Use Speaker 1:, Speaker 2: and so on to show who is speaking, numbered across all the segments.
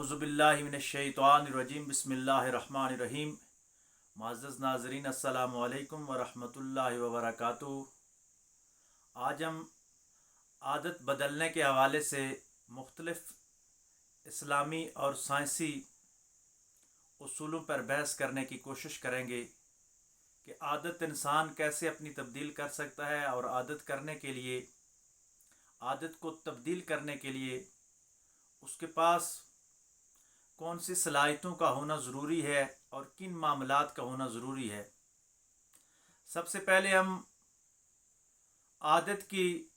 Speaker 1: औज़ुबिल्लाहि मिनश्शैतानिर्रजीम बिस्मिल्लाहिर्रहमानिर्रहीम। मुअज़्ज़ज़ नाज़रीन, अस्सलामु अलैकुम व रहमतुल्लाहि व बरकातुहू। आज हम आदत बदलने के हवाले से मुख्तलिफ़ इस्लामी और साइंसी उसूलों पर बहस करने की कोशिश करेंगे कि आदत इंसान कैसे अपनी तब्दील कर सकता है और आदत को तब्दील करने के लिए उसके पास कौन सी सलाहियतों का होना ज़रूरी है और किन मामलात का होना ज़रूरी है। सबसे पहले हम आदत की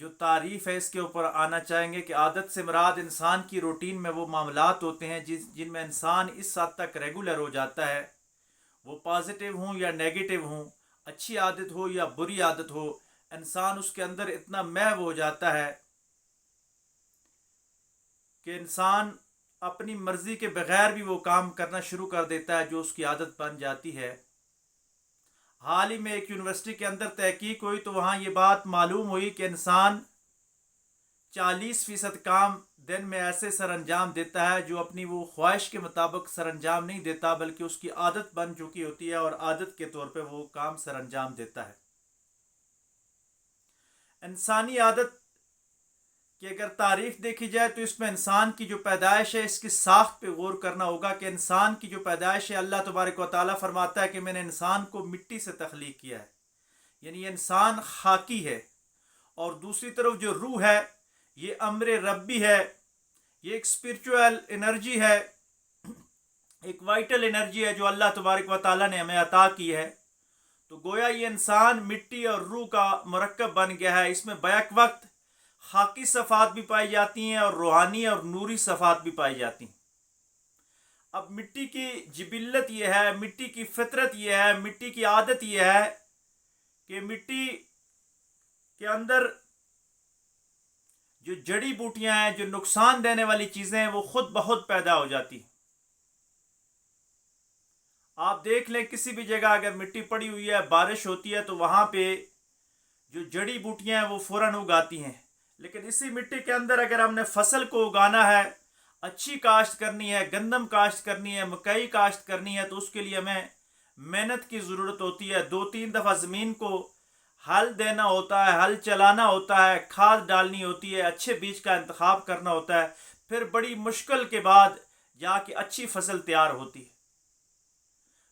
Speaker 1: जो तारीफ़ है इसके ऊपर आना चाहेंगे कि आदत से मुराद इंसान की रूटीन में वो मामलात होते हैं जिनमें इंसान इस हद तक रेगुलर हो जाता है, वो पॉजिटिव हों या नेगेटिव हों, अच्छी आदत हो या बुरी आदत हो, इंसान उसके अंदर इतना महव हो जाता है कि इंसान अपनी मर्ज़ी के बग़ैर भी वो काम करना शुरू कर देता है जो उसकी आदत बन जाती है। हाल ही में एक यूनिवर्सिटी के अंदर तहकीक हुई तो वहाँ ये बात मालूम हुई कि इंसान 40% काम दिन में ऐसे सर अंजाम देता है जो अपनी वो ख्वाहिश के मुताबिक सर अंजाम नहीं देता, बल्कि उसकी आदत बन चुकी होती है और आदत के तौर पे वो काम सर अंजाम देता है। इंसानी आदत कि अगर तारीफ़ देखी जाए तो इसमें इंसान की जो पैदाइश है इसकी साख्त पे गौर करना होगा कि इंसान की जो पैदाइश है, अल्लाह तबारक व तआला फरमाता है कि मैंने इंसान को मिट्टी से तख्लीक किया है, यानी ये इंसान खाकी है। और दूसरी तरफ जो रूह है ये अम्र रब्बी है, ये एक स्पिरिचुअल एनर्जी है, एक वाइटल एनर्जी है जो अल्लाह तबारक व तआला ने हमें अता की है। तो गोया ये इंसान मिट्टी और रूह का मरकब बन गया है। इसमें बैक वक्त खाकी सफ़ात भी पाई जाती हैं और रूहानी और नूरी सफ़ात भी पाई जाती हैं। अब मिट्टी की जिबिल्लत यह है, मिट्टी की फितरत यह है, मिट्टी की आदत यह है कि मिट्टी के अंदर जो जड़ी बूटियां हैं, जो नुकसान देने वाली चीज़ें हैं, वो खुद ब खुद पैदा हो जाती हैं। आप देख लें किसी भी जगह अगर मिट्टी पड़ी हुई है, बारिश होती है तो वहाँ पे जो जड़ी बूटियां हैं वो फ़ौरन उगाती हैं। लेकिन इसी मिट्टी के अंदर अगर हमने फसल को उगाना है, अच्छी काश्त करनी है, गंदम काश्त करनी है, मकई काश्त करनी है, तो उसके लिए हमें मेहनत की ज़रूरत होती है। 2-3 दफ़ा ज़मीन को हल देना होता है, हल चलाना होता है, खाद डालनी होती है, अच्छे बीज का इंतखाब करना होता है, फिर बड़ी मुश्किल के बाद जाके अच्छी फसल तैयार होती है।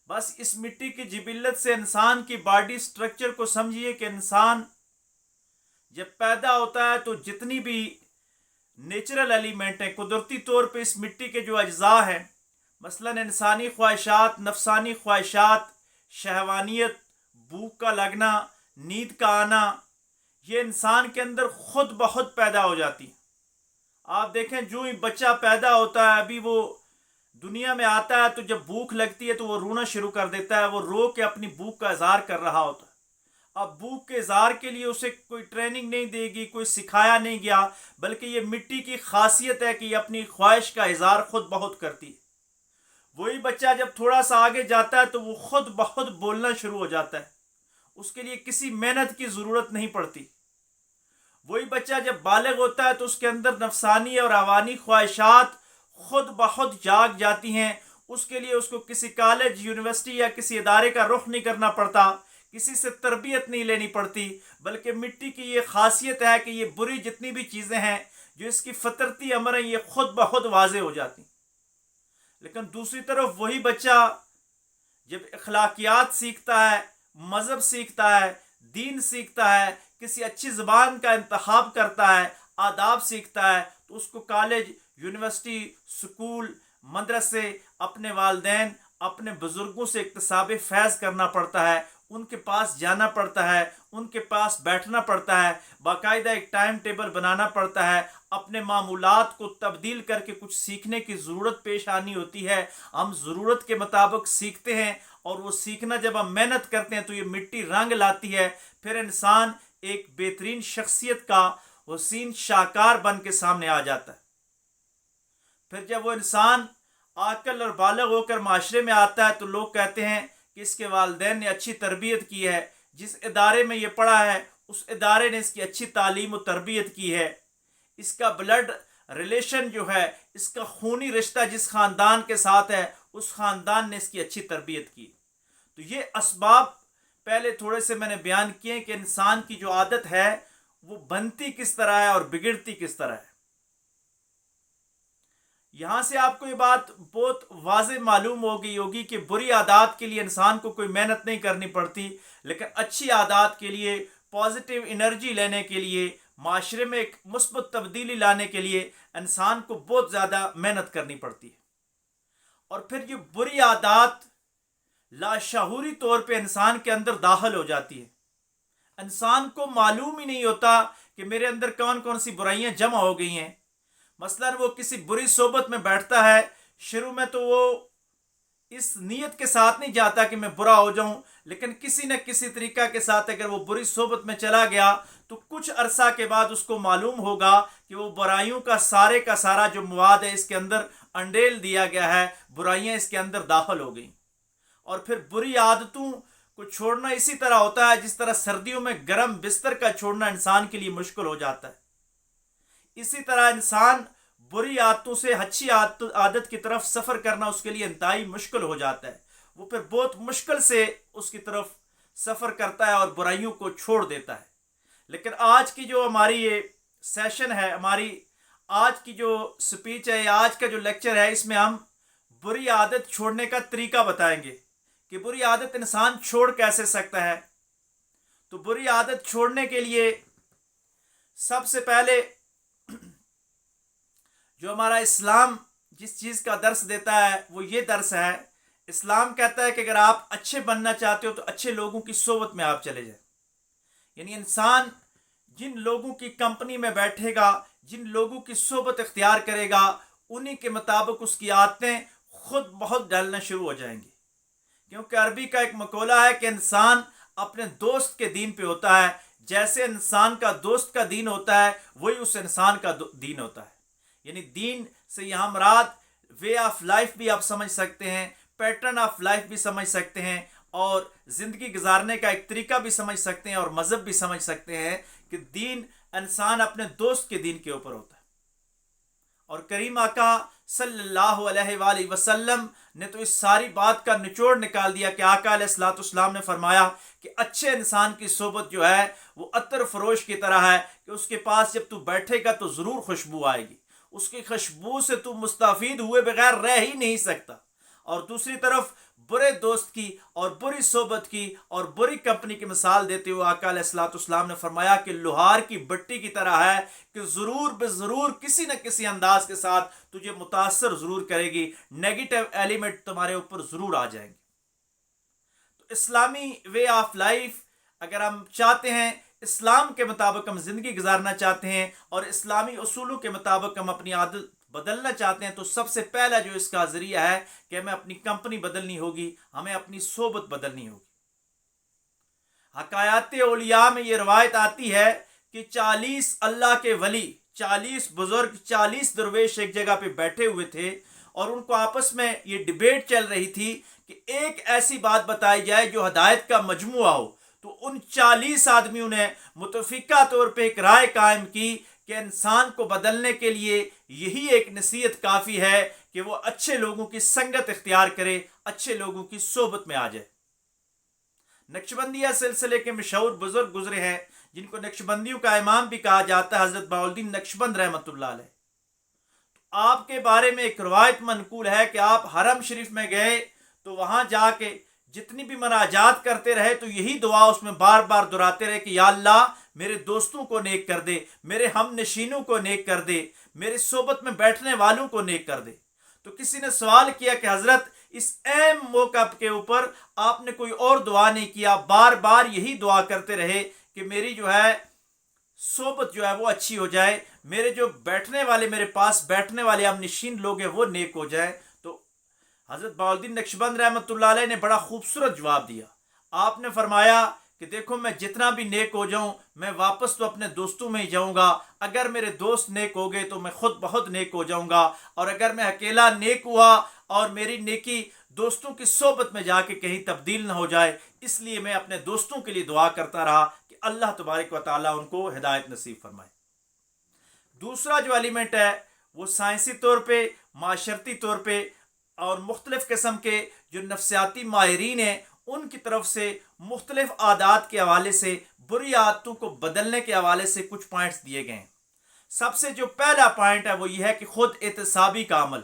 Speaker 1: बस इस मिट्टी की जिबिल्लत से इंसान की बॉडी स्ट्रक्चर को समझिए कि इंसान जब पैदा होता है तो जितनी भी नेचुरल एलिमेंट हैं, कुदरती तौर पे इस मिट्टी के जो अज्जा हैं, मसलन इंसानी ख्वाहिशात, नफसानी ख्वाहिशात, शहवानियत, भूख का लगना, नींद का आना, ये इंसान के अंदर खुद ब खुद पैदा हो जाती है। आप देखें जो ही बच्चा पैदा होता है, अभी वो दुनिया में आता है तो जब भूख लगती है तो वो रोना शुरू कर देता है, वो रो के अपनी भूख का इजहार कर रहा होता है। अब भूख के इजहार के लिए उसे कोई ट्रेनिंग नहीं देगी, कोई सिखाया नहीं गया, बल्कि ये मिट्टी की खासियत है कि ये अपनी ख्वाहिश का इजहार खुद ब खुद करती है। वही बच्चा जब थोड़ा सा आगे जाता है तो वो खुद ब खुद बोलना शुरू हो जाता है, उसके लिए किसी मेहनत की ज़रूरत नहीं पड़ती। वही बच्चा जब बालिग होता है तो उसके अंदर नफसानी और अवानी ख्वाहिशात खुद ब खुद जाग जाती हैं। उसके लिए उसको किसी कॉलेज, यूनिवर्सिटी या किसी इदारे का रुख नहीं करना पड़ता, किसी से तरबियत नहीं लेनी पड़ती, बल्कि मिट्टी की ये खासियत है कि ये बुरी जितनी भी चीज़ें हैं जो इसकी फितरती अमर हैं, ये खुद ब खुद वाज़े हो जाती। लेकिन दूसरी तरफ वही बच्चा जब अखलाकियात सीखता है, मज़हब सीखता है, दीन सीखता है, किसी अच्छी ज़बान का इंतखाब करता है, आदाब सीखता है, तो उसको कॉलेज, यूनिवर्सिटी, स्कूल, मदरसे, अपने वालिदैन, अपने बुज़ुर्गों से इक्तसाब फैज़ करना पड़ता है, उनके पास जाना पड़ता है, उनके पास बैठना पड़ता है, बाकायदा एक टाइम टेबल बनाना पड़ता है, अपने मामूलात को तब्दील करके कुछ सीखने की ज़रूरत पेश आनी होती है। हम ज़रूरत के मुताबिक सीखते हैं और वो सीखना जब हम मेहनत करते हैं तो ये मिट्टी रंग लाती है। फिर इंसान एक बेहतरीन शख्सियत का हुसीन शाकार बन के सामने आ जाता है। फिर जब वो इंसान आकल और बालिग होकर माशरे में आता है तो लोग कहते हैं कि इसके वालिदैन ने अच्छी तरबियत की है, जिस इदारे में ये पढ़ा है उस इदारे ने इसकी अच्छी तालीम और तरबियत की है, इसका ब्लड ریلیشن جو ہے، اس کا خونی رشتہ جس خاندان کے ساتھ ہے، اس خاندان نے اس کی اچھی تربیت کی۔ تو یہ اسباب پہلے تھوڑے سے میں نے بیان کیے کہ انسان کی جو عادت ہے وہ بنتی کس طرح ہے اور بگڑتی کس طرح ہے۔ یہاں سے آپ کو یہ بات بہت واضح معلوم ہوگی کہ بری عادات کے لیے انسان کو کوئی محنت نہیں کرنی پڑتی، لیکن اچھی عادات کے لیے، پازیٹیو انرجی لینے کے لیے، معاشرے میں ایک مثبت تبدیلی لانے کے لیے انسان کو بہت زیادہ محنت کرنی پڑتی ہے۔ اور پھر یہ بری عادات لاشعوری طور پہ انسان کے اندر داخل ہو جاتی ہے۔ انسان کو معلوم ہی نہیں ہوتا کہ میرے اندر کون کون سی برائیاں جمع ہو گئی ہیں۔ مثلا وہ کسی بری صحبت میں بیٹھتا ہے، شروع میں تو وہ اس نیت کے ساتھ نہیں جاتا کہ میں برا ہو جاؤں، لیکن کسی نہ کسی طریقہ کے ساتھ اگر وہ بری صحبت میں چلا گیا تو کچھ عرصہ کے بعد اس کو معلوم ہوگا کہ وہ برائیوں کا سارا جو مواد ہے اس کے اندر انڈیل دیا گیا ہے، برائیاں اس کے اندر داخل ہو گئیں۔ اور پھر بری عادتوں کو چھوڑنا اسی طرح ہوتا ہے جس طرح سردیوں میں گرم بستر کا چھوڑنا انسان کے لیے مشکل ہو جاتا ہے۔ اسی طرح انسان بری عادتوں سے اچھی عادت کی طرف سفر کرنا اس کے لیے انتہائی مشکل ہو جاتا ہے۔ وہ پھر بہت مشکل سے اس کی طرف سفر کرتا ہے اور برائیوں کو چھوڑ دیتا ہے۔ لیکن آج کی جو ہماری یہ سیشن ہے، ہماری آج کی جو سپیچ ہے یا آج کا جو لیکچر ہے، اس میں ہم بری عادت چھوڑنے کا طریقہ بتائیں گے کہ بری عادت انسان چھوڑ کیسے سکتا ہے۔ تو بری عادت چھوڑنے کے لیے سب سے پہلے جو ہمارا اسلام جس چیز کا درس دیتا ہے وہ یہ درس ہے۔ اسلام کہتا ہے کہ اگر آپ اچھے بننا چاہتے ہو تو اچھے لوگوں کی صحبت میں آپ چلے جائیں۔ یعنی انسان جن لوگوں کی کمپنی میں بیٹھے گا، جن لوگوں کی صحبت اختیار کرے گا، انہی کے مطابق اس کی عادتیں خود بہت ڈالنا شروع ہو جائیں گی۔ کیونکہ عربی کا ایک مقولہ ہے کہ انسان اپنے دوست کے دین پہ ہوتا ہے۔ جیسے انسان کا دوست کا دین ہوتا ہے وہی اس انسان کا دین ہوتا ہے۔ یعنی دین سے یہاں مراد وے آف لائف بھی آپ سمجھ سکتے ہیں، پیٹرن آف لائف بھی سمجھ سکتے ہیں، اور زندگی گزارنے کا ایک طریقہ بھی سمجھ سکتے ہیں، اور مذہب بھی سمجھ سکتے ہیں کہ دین انسان اپنے دوست کے دین کے اوپر ہوتا ہے۔ اور کریم آقا صلی اللہ علیہ وآلہ وسلم نے تو اس ساری بات کا نچوڑ نکال دیا کہ آقا علیہ الصلوۃ والسلام نے فرمایا کہ اچھے انسان کی صحبت جو ہے وہ عطر فروش کی طرح ہے کہ اس کے پاس جب تو بیٹھے گا تو ضرور خوشبو آئے گی، اس کی خوشبو سے تو مستفید ہوئے بغیر رہ ہی نہیں سکتا۔ اور دوسری طرف برے دوست کی اور بری صحبت کی اور بری کمپنی کی مثال دیتے ہوئے آقا علیہ الصلوۃ والسلام نے فرمایا کہ لوہار کی بٹی کی طرح ہے کہ ضرور بضرور کسی نہ کسی انداز کے ساتھ تجھے متاثر ضرور کرے گی، نیگیٹو ایلیمنٹ تمہارے اوپر ضرور آ جائیں گے۔ تو اسلامی وے آف لائف اگر ہم چاہتے ہیں، اسلام کے مطابق ہم زندگی گزارنا چاہتے ہیں اور اسلامی اصولوں کے مطابق ہم اپنی عادت بدلنا چاہتے ہیں، تو سب سے پہلا جو اس کا ذریعہ ہے کہ ہمیں اپنی کمپنی بدلنی ہوگی، ہمیں اپنی صحبت بدلنی ہوگی۔ حکایات اولیاء میں یہ روایت آتی ہے کہ 40 اللہ کے ولی، 40 بزرگ، 40 درویش ایک جگہ پہ بیٹھے ہوئے تھے اور ان کو آپس میں یہ ڈیبیٹ چل رہی تھی کہ ایک ایسی بات بتائی جائے جو ہدایت کا مجموعہ ہو۔ تو ان 40 آدمیوں نے متفقہ طور پہ ایک رائے قائم کی کہ انسان کو بدلنے کے لیے یہی ایک نصیحت کافی ہے کہ وہ اچھے لوگوں کی سنگت اختیار کرے، اچھے لوگوں کی صحبت میں آ جائے۔ نقشبندیہ سلسلے کے مشہور بزرگ گزرے ہیں جن کو نقشبندیوں کا امام بھی کہا جاتا ہے، حضرت بہاؤالدین نقشبند رحمۃ اللہ علیہ۔ آپ کے بارے میں ایک روایت منقول ہے کہ آپ حرم شریف میں گئے تو وہاں جا کے جتنی بھی مناجات کرتے رہے تو یہی دعا اس میں بار بار دہراتے رہے کہ یا اللہ میرے دوستوں کو نیک کر دے، میرے ہم نشینوں کو نیک کر دے، میرے صحبت میں بیٹھنے والوں کو نیک کر دے۔ تو کسی نے سوال کیا کہ حضرت اس اہم موقع کے اوپر آپ نے کوئی اور دعا نہیں کیا، بار بار یہی دعا کرتے رہے کہ میری جو ہے صحبت جو ہے وہ اچھی ہو جائے، میرے جو بیٹھنے والے، میرے پاس بیٹھنے والے ہم نشین لوگ ہیں وہ نیک ہو جائیں۔ تو حضرت بہاؤالدین نقشبند رحمۃ اللہ علیہ نے بڑا خوبصورت جواب دیا۔ آپ نے فرمایا کہ دیکھو میں جتنا بھی نیک ہو جاؤں میں واپس تو اپنے دوستوں میں ہی جاؤں گا، اگر میرے دوست نیک ہو گئے تو میں خود بہت نیک ہو جاؤں گا، اور اگر میں اکیلا نیک ہوا اور میری نیکی دوستوں کی صحبت میں جا کے کہیں تبدیل نہ ہو جائے، اس لیے میں اپنے دوستوں کے لیے دعا کرتا رہا کہ اللہ تبارک و تعالیٰ ان کو ہدایت نصیب فرمائے۔ دوسرا جو ایلیمنٹ ہے وہ سائنسی طور پہ، معاشرتی طور پہ اور مختلف قسم کے جو نفسیاتی ماہرین ہیں ان کی طرف سے مختلف عادات کے حوالے سے، بری عادتوں کو بدلنے کے حوالے سے کچھ پوائنٹس دیے گئے ہیں۔ سب سے جو پہلا پوائنٹ ہے وہ یہ ہے کہ خود احتسابی کا عمل۔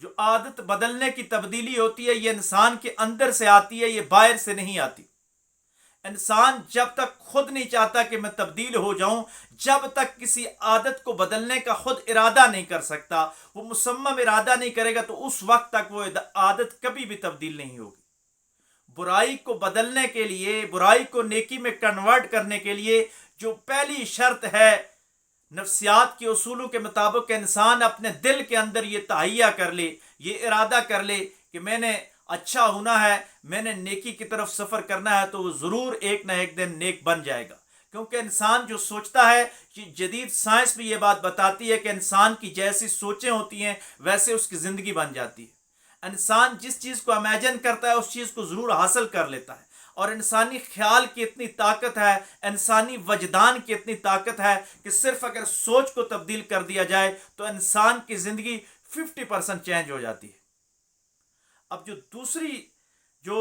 Speaker 1: جو عادت بدلنے کی تبدیلی ہوتی ہے یہ انسان کے اندر سے آتی ہے، یہ باہر سے نہیں آتی۔ انسان جب تک خود نہیں چاہتا کہ میں تبدیل ہو جاؤں، جب تک کسی عادت کو بدلنے کا خود ارادہ نہیں کر سکتا، وہ مصمم ارادہ نہیں کرے گا، تو اس وقت تک وہ عادت کبھی بھی تبدیل نہیں ہوگی۔ برائی کو بدلنے کے لیے، برائی کو نیکی میں کنورٹ کرنے کے لیے جو پہلی شرط ہے، نفسیات کے اصولوں کے مطابق انسان اپنے دل کے اندر یہ تہیہ کر لے، یہ ارادہ کر لے کہ میں نے اچھا ہونا ہے، میں نے نیکی کی طرف سفر کرنا ہے، تو وہ ضرور ایک نہ ایک دن نیک بن جائے گا۔ کیونکہ انسان جو سوچتا ہے، کہ جدید سائنس بھی یہ بات بتاتی ہے کہ انسان کی جیسی سوچیں ہوتی ہیں ویسے اس کی زندگی بن جاتی ہے۔ انسان جس چیز کو امیجن کرتا ہے اس چیز کو ضرور حاصل کر لیتا ہے۔ اور انسانی خیال کی اتنی طاقت ہے، انسانی وجدان کی اتنی طاقت ہے کہ صرف اگر سوچ کو تبدیل کر دیا جائے تو انسان کی زندگی 50% چینج ہو جاتی ہے۔ اب جو دوسری جو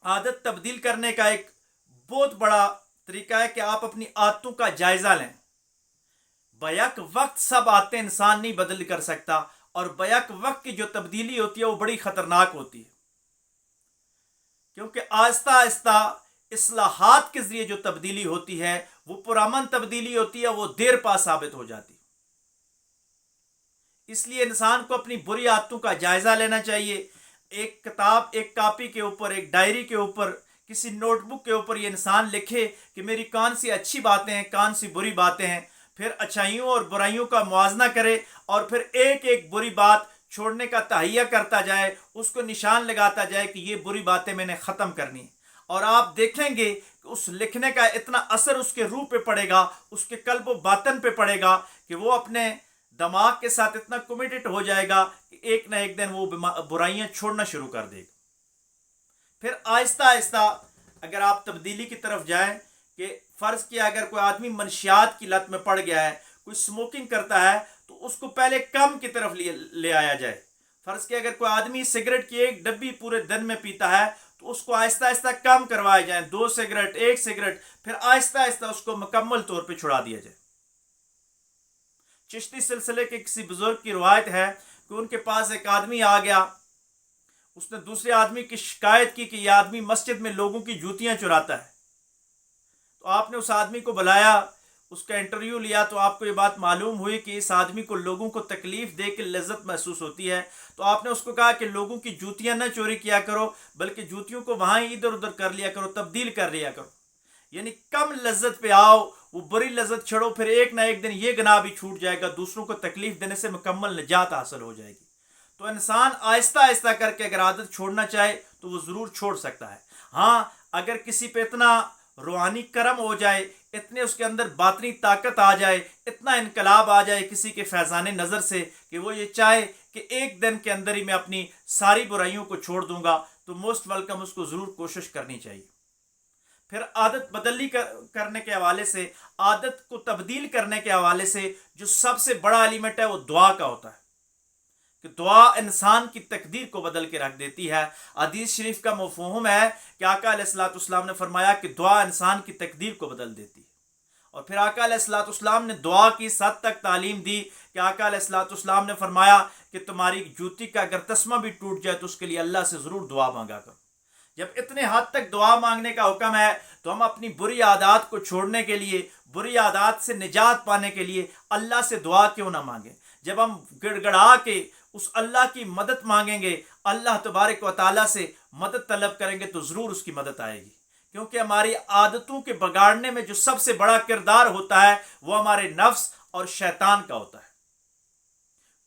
Speaker 1: عادت تبدیل کرنے کا ایک بہت بڑا طریقہ ہے کہ آپ اپنی عادتوں کا جائزہ لیں۔ بیک وقت سب عادتیں انسان نہیں بدل کر سکتا، اور بیک وقت کی جو تبدیلی ہوتی ہے وہ بڑی خطرناک ہوتی ہے، کیونکہ آہستہ آہستہ اصلاحات کے ذریعے جو تبدیلی ہوتی ہے وہ پرامن تبدیلی ہوتی ہے، وہ دیر پا ثابت ہو جاتی ہے۔ اس لیے انسان کو اپنی بری عادتوں کا جائزہ لینا چاہیے۔ ایک کتاب، ایک کاپی کے اوپر، ایک ڈائری کے اوپر، کسی نوٹ بک کے اوپر یہ انسان لکھے کہ میری کون سی اچھی باتیں ہیں، کون سی بری باتیں ہیں، پھر اچھائیوں اور برائیوں کا موازنہ کرے، اور پھر ایک ایک بری بات چھوڑنے کا تہیہ کرتا جائے، اس کو نشان لگاتا جائے کہ یہ بری باتیں میں نے ختم کرنی۔ اور آپ دیکھیں گے کہ اس لکھنے کا اتنا اثر اس کے روح پہ پڑے گا، اس کے قلب و باطن پہ پڑے گا کہ وہ اپنے دماغ کے ساتھ اتنا کمیٹڈ ہو جائے گا کہ ایک نہ ایک دن وہ برائیاں چھوڑنا شروع کر دے گا۔ پھر آہستہ آہستہ اگر آپ تبدیلی کی طرف جائیں، کہ فرض کیا اگر کوئی آدمی منشیات کی لت میں پڑ گیا ہے، کوئی سموکنگ کرتا ہے، تو اس کو پہلے کم کی طرف لے آیا جائے۔ فرض کیا اگر کوئی آدمی سگریٹ کی ایک ڈبی پورے دن میں پیتا ہے تو اس کو آہستہ آہستہ کم کروائے جائیں، 2 سگریٹ، 1 سگریٹ، پھر آہستہ آہستہ اس کو مکمل طور پہ چھڑا دیا جائے۔ چشتی سلسلے کے کسی بزرگ کی روایت ہے کہ ان کے پاس ایک آدمی آ گیا، اس نے دوسرے آدمی کی شکایت کی کہ یہ آدمی مسجد میں لوگوں کی جوتیاں چراتا ہے۔ تو آپ نے اس آدمی کو بلایا، اس کا انٹرویو لیا، تو آپ کو یہ بات معلوم ہوئی کہ اس آدمی کو لوگوں کو تکلیف دے کے لذت محسوس ہوتی ہے۔ تو آپ نے اس کو کہا کہ لوگوں کی جوتیاں نہ چوری کیا کرو، بلکہ جوتیوں کو وہاں ادھر ادھر کر لیا کرو، تبدیل کر لیا کرو، یعنی کم لذت پہ آؤ، وہ بری لذت چھڑو، پھر ایک نہ ایک دن یہ گناہ بھی چھوٹ جائے گا، دوسروں کو تکلیف دینے سے مکمل نجات حاصل ہو جائے گی۔ تو انسان آہستہ آہستہ کر کے اگر عادت چھوڑنا چاہے تو وہ ضرور چھوڑ سکتا ہے۔ ہاں، اگر کسی پہ اتنا روحانی کرم ہو جائے، اتنے اس کے اندر باطنی طاقت آ جائے، اتنا انقلاب آ جائے کسی کے فیضان نظر سے کہ وہ یہ چاہے کہ ایک دن کے اندر ہی میں اپنی ساری برائیوں کو چھوڑ دوں گا، تو موسٹ ویلکم، اس کو ضرور کوشش کرنی چاہیے۔ پھر عادت بدلی کرنے کے حوالے سے، عادت کو تبدیل کرنے کے حوالے سے جو سب سے بڑا ایلیمنٹ ہے وہ دعا کا ہوتا ہے، کہ دعا انسان کی تقدیر کو بدل کے رکھ دیتی ہے۔ حدیث شریف کا مفہوم ہے کہ آقا علیہ الصلوۃ والسلام نے فرمایا کہ دعا انسان کی تقدیر کو بدل دیتی ہے۔ اور پھر آقا علیہ الصلوۃ والسلام نے دعا کی اس حد تک تعلیم دی کہ آقا علیہ الصلوۃ والسلام نے فرمایا کہ تمہاری جوتی کا اگر تسمہ بھی ٹوٹ جائے تو اس کے لیے اللہ سے ضرور دعا مانگا کرو۔ جب اتنے حد تک دعا مانگنے کا حکم ہے تو ہم اپنی بری عادات کو چھوڑنے کے لیے، بری عادات سے نجات پانے کے لیے اللہ سے دعا کیوں نہ مانگیں؟ جب ہم گڑ گڑا کے اس اللہ کی مدد مانگیں گے، اللہ تبارک و تعالیٰ سے مدد طلب کریں گے، تو ضرور اس کی مدد آئے گی۔ کیونکہ ہماری عادتوں کے بگاڑنے میں جو سب سے بڑا کردار ہوتا ہے وہ ہمارے نفس اور شیطان کا ہوتا ہے۔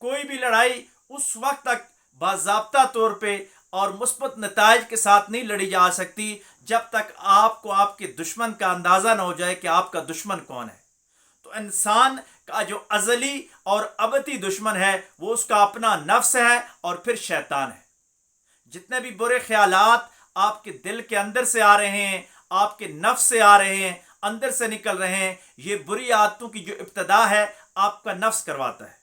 Speaker 1: کوئی بھی لڑائی اس وقت تک باضابطہ طور پہ اور مثبت نتائج کے ساتھ نہیں لڑی جا سکتی جب تک آپ کو آپ کے دشمن کا اندازہ نہ ہو جائے کہ آپ کا دشمن کون ہے۔ تو انسان کا جو ازلی اور ابدی دشمن ہے وہ اس کا اپنا نفس ہے اور پھر شیطان ہے۔ جتنے بھی برے خیالات آپ کے دل کے اندر سے آ رہے ہیں، آپ کے نفس سے آ رہے ہیں، اندر سے نکل رہے ہیں، یہ بری عادتوں کی جو ابتدا ہے आपका नफ्स करवाता है।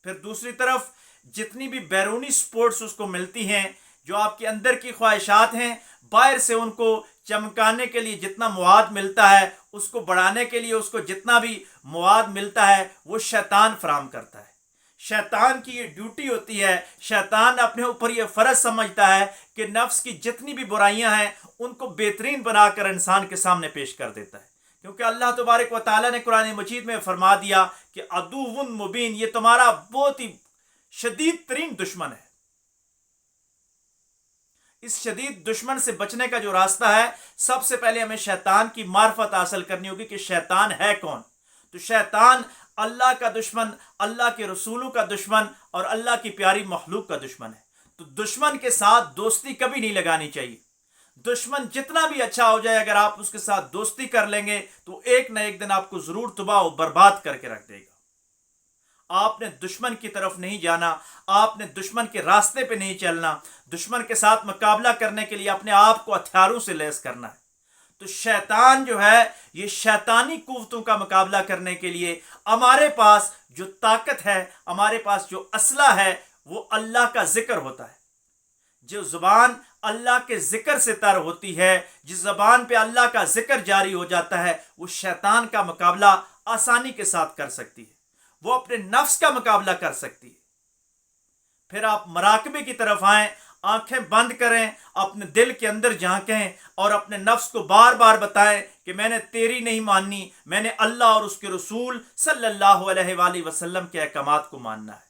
Speaker 1: फिर दूसरी तरफ जितनी भी बैरूनी सपोर्ट्स उसको मिलती हैं, जो आपके अंदर की ख्वाहिशात हैं, बाहर से उनको चमकाने के लिए जितना मवाद मिलता है, उसको बढ़ाने के लिए उसको जितना भी मवाद मिलता है, वो शैतान फराहम करता है। शैतान की ये ड्यूटी होती है, शैतान अपने ऊपर ये फ़र्ज समझता है कि नफ्स की जितनी भी बुराइयां हैं उनको बेहतरीन बनाकर इंसान के सामने पेश कर देता है। क्योंकि अल्लाह तबारक व तआला ने कुरान मजीद में फरमा दिया कि अदुव्वुन मुबीन, ये तुम्हारा बहुत ही शदीद तरीन दुश्मन है। इस शदीद दुश्मन से बचने का जो रास्ता है, सबसे पहले हमें शैतान की मार्फत हासिल करनी होगी कि शैतान है कौन। तो शैतान अल्लाह का दुश्मन, अल्लाह के रसूलों का दुश्मन और अल्लाह की प्यारी मखलूक का दुश्मन है। तो दुश्मन के साथ दोस्ती कभी नहीं लगानी चाहिए। दुश्मन जितना भी अच्छा हो जाए, अगर आप उसके साथ दोस्ती कर लेंगे तो एक न एक दिन आपको जरूर तबाह और बर्बाद करके रख देगा। आपने दुश्मन की तरफ नहीं जाना, आपने दुश्मन के रास्ते पे नहीं चलना। दुश्मन के साथ मुकाबला करने के लिए अपने आप को हथियारों से लैस करना है। तो शैतान जो है, ये शैतानी कुव्वतों का मुकाबला करने के लिए हमारे पास जो ताकत है, हमारे पास जो असला है, वो अल्लाह का जिक्र होता है। जो जुबान अल्लाह के जिक्र से तर होती है, जिस जबान पे अल्लाह का जिक्र जारी हो जाता है, वो शैतान का मुकाबला आसानी के साथ कर सकती है, वो अपने नफ्स का मुकाबला कर सकती है। फिर आप मराकबे की तरफ आएं, आंखें बंद करें, अपने दिल के अंदर झांकें और अपने नफ्स को बार बार बताएं कि मैंने तेरी नहीं माननी, मैंने अल्लाह और उसके रसूल सल्लल्लाहु अलैहि वसल्लम के अहकामात को मानना है।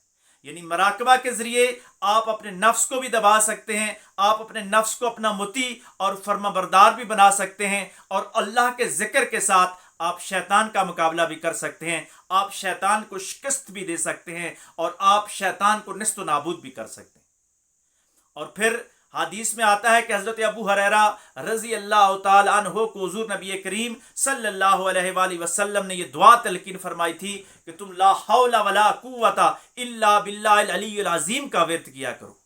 Speaker 1: यानी मराकबा के जरिए आप अपने नफ्स को भी दबा सकते हैं, आप अपने नफ्स को अपना मुती और फर्माबरदार भी बना सकते हैं, और अल्लाह के जिक्र के साथ आप शैतान का मुकाबला भी कर सकते हैं, आप शैतान को शिकस्त भी दे सकते हैं, और आप शैतान को निस्त नाबूद भी कर सकते हैं। और फिर हदीस में आता है कि हज़रत अबू हुरैरा रज़ी अल्लाह तआला अन्हु को हुज़ूर नबी करीम सल्लल्लाहु अलैहि वसल्लम ने ये दुआ तलकीन फरमाई थी कि तुम ला हौला वला कुव्वता इल्ला बिल्लाहिल अलीयुल अज़ीम का विर्द किया करो।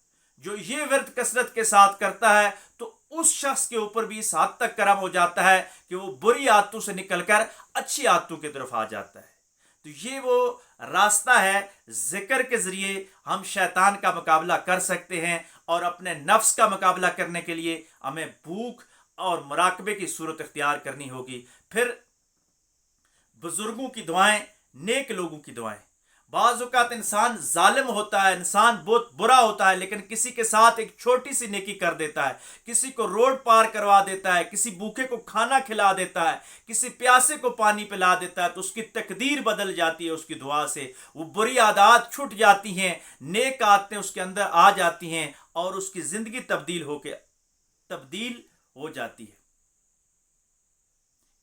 Speaker 1: जो ये विर्द कसरत के साथ करता है तो उस शख्स के ऊपर भी इस हद तक करम हो जाता है कि वो बुरी आदतों से निकलकर अच्छी आदतों की तरफ आ जाता है। तो ये वो रास्ता है, जिक्र के जरिए हम शैतान का मुकाबला कर सकते हैं, और अपने नफ्स का मुकाबला करने के लिए हमें भूख और मुराकबे की सूरत इख्तियार करनी होगी। फिर बुजुर्गों की दुआएं, नेक लोगों की दुआएं। बाज़ औक़ात इंसान जालिम होता है, इंसान बहुत बुरा होता है, लेकिन किसी के साथ एक छोटी सी नेकी कर देता है, किसी को रोड पार करवा देता है, किसी भूखे को खाना खिला देता है, किसी प्यासे को पानी पिला देता है, तो उसकी तकदीर बदल जाती है उसकी दुआ से। वो बुरी आदत छूट जाती हैं, नेक आदतें उसके अंदर आ जाती हैं, और उसकी ज़िंदगी तब्दील हो जाती है।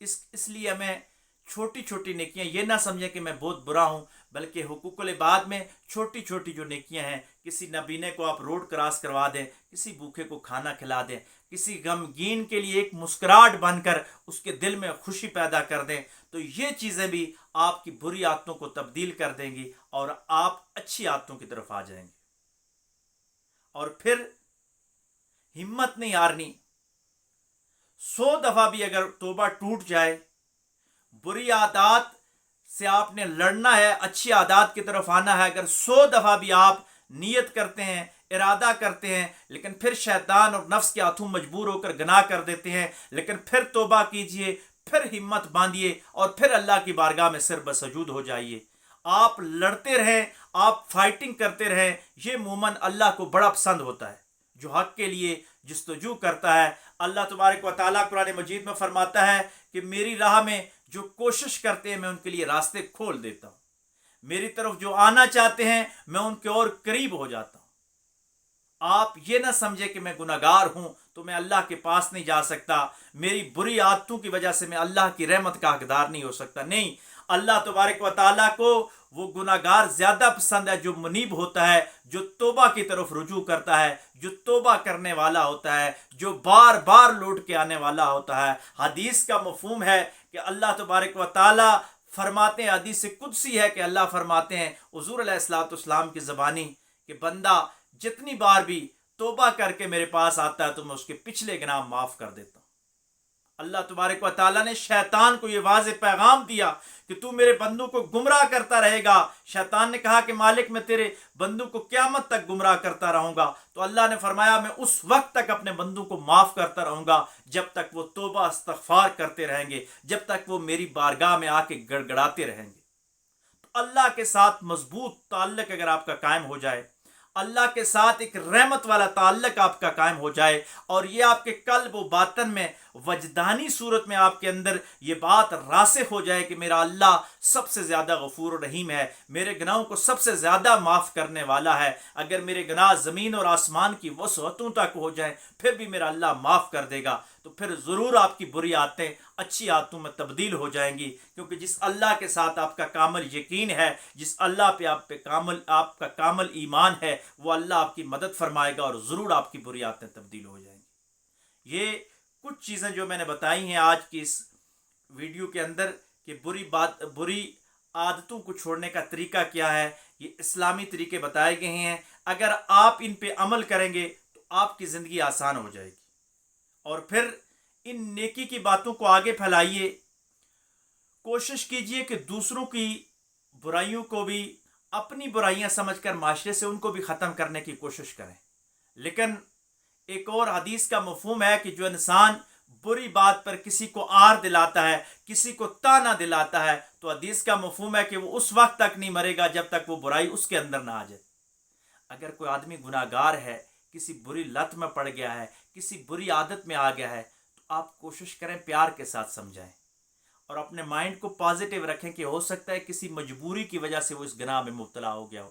Speaker 1: इसलिए हमें छोटी छोटी नेकियां, ये ना समझें कि मैं बहुत बुरा हूं, बल्कि हुकूकुल इबाद में छोटी छोटी जो नेकियां हैं, किसी नबीने को आप रोड क्रॉस करवा दें, किसी भूखे को खाना खिला दें, किसी गमगीन के लिए एक मुस्कुराहट बनकर उसके दिल में खुशी पैदा कर दें, तो ये चीज़ें भी आपकी बुरी आदतों को तब्दील कर देंगी और आप अच्छी आदतों की तरफ आ जाएंगे। और फिर हिम्मत नहीं हारनी। 100 दफ़ा भी अगर तौबा टूट जाए, बुरी आदत से आपने लड़ना है, अच्छी आदत की तरफ आना है, अगर 100 दफ़ा भी आप नियत करते हैं, इरादा करते हैं, लेकिन फिर शैतान और नफ्स के हाथों मजबूर होकर गुनाह कर देते हैं, लेकिन फिर तौबा कीजिए, फिर हिम्मत बांधिए और फिर अल्लाह की बारगाह में सिर बसजूद हो जाइए। आप लड़ते रहें, आप फाइटिंग करते रहें। ये मोमन अल्लाह को बड़ा पसंद होता है, जो हक के लिए जस्तजू करता है। अल्लाह तबारक व तआला कुरान मजीद में फरमाता है कि मेरी राह में जो कोशिश करते हैं मैं उनके लिए रास्ते खोल देता हूँ, मेरी तरफ जो आना चाहते हैं मैं उनके और करीब हो जाता हूँ। आप ये ना समझे कि मैं गुनाहगार हूँ तो मैं अल्लाह के पास नहीं जा सकता, मेरी बुरी आदतों की वजह से मैं अल्लाह की रहमत का हकदार नहीं हो सकता। नहीं, अल्लाह तबारक व तआला को वो गुनाहगार ज़्यादा पसंद है जो मुनीब होता है, जो तौबा की तरफ रुजू करता है, जो तौबा करने वाला होता है, जो बार बार लौट के आने वाला होता है। हदीस का मफहूम है कि अल्लाह तबारक व तआला फरमाते हैं, हदीस कुदसी है कि अल्लाह फरमाते हैं हुज़ूर अलैहिस्सलाम की ज़बानी कि बंदा जितनी बार भी तौबा करके मेरे पास आता है तो मैं उसके पिछले गुनाह माफ़ कर देता हूँ। अल्लाह तबारक व ताला ने शैतान को ये वाज़ेह पैगाम दिया कि तू मेरे बंदों को गुमराह करता रहेगा। शैतान ने कहा कि मालिक मैं तेरे बंदों को क़यामत तक गुमराह करता रहूँगा। तो अल्लाह ने फरमाया मैं उस वक्त तक अपने बंदों को माफ़ करता रहूँगा जब तक वो तौबा इस्तग़फ़ार करते रहेंगे, जब तक वो मेरी बारगाह में आके गड़गड़ाते रहेंगे। तो अल्लाह के साथ मजबूत ताल्लुक़ अगर आपका कायम हो जाए, अल्लाह के साथ एक रहमत वाला ताल्लुक़ आपका कायम हो जाए और ये आपके कल्ब व बातन में वजदानी सूरत में आपके अंदर ये बात रासिख़ हो जाए कि मेरा अल्लाह सबसे ज़्यादा गफ़ूर रहीम है, मेरे गुनाहों को सबसे ज़्यादा माफ़ करने वाला है। अगर मेरे गुनाह ज़मीन और आसमान की वसअतों तक हो जाएं फिर भी मेरा अल्लाह माफ़ कर देगा। तो फिर ज़रूर आपकी बुरी आदतें अच्छी आदतों में तब्दील हो जाएंगी, क्योंकि जिस अल्लाह के साथ आपका कामिल यकीन है, जिस अल्लाह पे आपका कामिल ईमान है, वो अल्लाह आपकी मदद फरमाएगा और ज़रूर आपकी बुरी आदतें तब्दील हो जाएंगी। ये कुछ चीज़ें जो मैंने बताई हैं आज की इस वीडियो के अंदर कि बुरी आदतों को छोड़ने का तरीका क्या है, ये इस्लामी तरीके बताए गए हैं। अगर आप इन पे अमल करेंगे तो आपकी ज़िंदगी आसान हो जाएगी। और फिर इन नेकी की बातों को आगे फैलाइए, कोशिश कीजिए कि दूसरों की बुराइयों को भी अपनी बुराइयां समझकर माशरे से उनको भी ख़त्म करने की कोशिश करें। लेकिन एक और हदीस का मफहूम है कि जो इंसान बुरी बात पर किसी को आर दिलाता है, किसी को ताना दिलाता है, तो हदीस का मफहूम है कि वो उस वक्त तक नहीं मरेगा जब तक वो बुराई उसके अंदर ना आ जाए। अगर कोई आदमी गुनाहगार है, किसी बुरी लत में पड़ गया है, किसी बुरी आदत में आ गया है, तो आप कोशिश करें प्यार के साथ समझाएं और अपने माइंड को पॉजिटिव रखें कि हो सकता है किसी मजबूरी की वजह से वो इस गुनाह में मुब्तला हो गया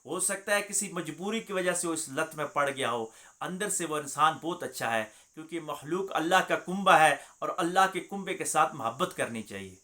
Speaker 1: हो सकता है किसी मजबूरी की वजह से वो इस लत में पड़ गया हो। अंदर से वो इंसान बहुत अच्छा है, क्योंकि मखलूक अल्लाह का कुंबा है और अल्लाह के कुंबे के साथ मोहब्बत करनी चाहिए।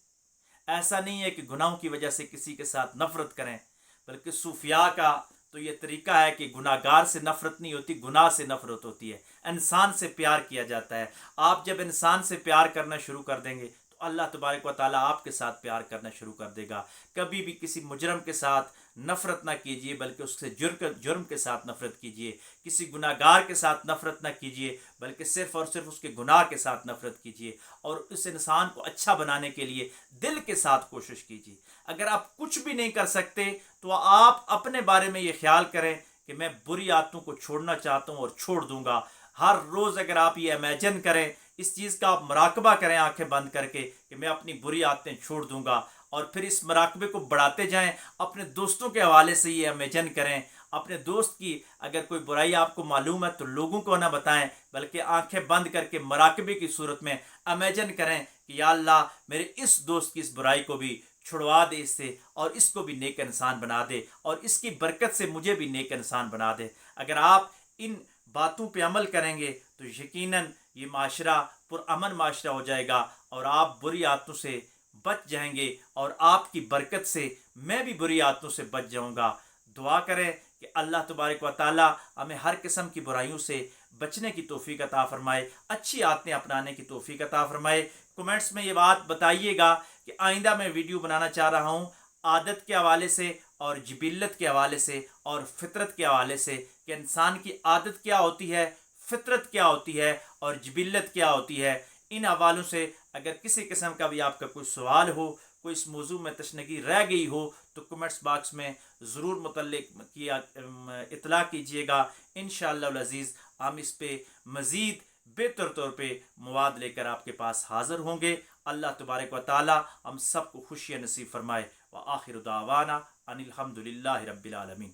Speaker 1: ऐसा नहीं है कि गुनाहों की वजह से किसी के साथ नफ़रत करें, बल्कि सूफिया का तो ये तरीका है कि गुनाहगार से नफ़रत नहीं होती, गुनाह से नफ़रत होती है। इंसान से प्यार किया जाता है। आप जब इंसान से प्यार करना शुरू कर देंगे तो अल्लाह तबारक व तआला आपके साथ प्यार करना शुरू कर देगा। कभी भी किसी मुजरम के साथ नफ़रत ना कीजिए, बल्कि उससे जुर्म के साथ नफ़रत कीजिए। किसी गुनाहगार के साथ नफ़रत ना कीजिए, बल्कि सिर्फ़ और सिर्फ उसके गुनाह के साथ नफ़रत कीजिए और उस इंसान को अच्छा बनाने के लिए दिल के साथ कोशिश कीजिए। अगर आप कुछ भी नहीं कर सकते तो आप अपने बारे में ये ख्याल करें कि मैं बुरी आदतों को छोड़ना चाहता हूँ और छोड़ दूँगा। हर रोज़ अगर आप ये इमेजिन करें, इस चीज़ का आप मुराकबा करें आंखें बंद करके कि मैं अपनी बुरी आदतें छोड़ दूँगा, और फिर इस मुराकबे को बढ़ाते जाएं। अपने दोस्तों के हवाले से ये इमेजिन करें। अपने दोस्त की अगर कोई बुराई आपको मालूम है तो लोगों को ना बताएं, बल्कि आंखें बंद करके मुराकबे की सूरत में इमेजिन करें कि या अल्लाह मेरे इस दोस्त की इस बुराई को भी छुड़वा दे इससे, और इसको भी नेक इंसान बना दे, और इसकी बरकत से मुझे भी नेक इंसान बना दे। अगर आप इन बातों पे अमल करेंगे तो यकीनन ये माशरा पुरअमन माशरा हो जाएगा और आप बुरी आदतों से बच जाएंगे, और आपकी बरकत से मैं भी बुरी आदतों से बच जाऊंगा। दुआ करें कि अल्लाह तबारक व तआला हमें हर किस्म की बुराइयों से बचने की तौफीक अता फरमाए, अच्छी आदतें अपनाने की तौफीक अता फरमाए। कमेंट्स में ये बात बताइएगा कि आइंदा मैं वीडियो बनाना चाह रहा हूँ आदत के हवाले से और जिबिल्लत के हवाले से और फितरत के हवाले से, कि इंसान की आदत क्या होती है, फितरत क्या होती है और जिबिल्लत क्या होती है। इन हवालों से अगर किसी किस्म का भी आपका कोई सवाल हो, कोई इस मौजू में तशनगी रह गई हो, तो कमेंट्स बॉक्स में ज़रूर मुतल्लिक किया इतला कीजिएगा। इंशाअल्लाह अज़ीज़ हम इस पे मज़ीद बेहतर तौर पे मवाद लेकर आपके पास हाज़िर होंगे। अल्लाह तबारक व तआला हम सबको खुशियाँ नसीब फरमाए। व आखिर दावाना अनिल हम्दुलिल्लाहि रब्बिल आलमीन।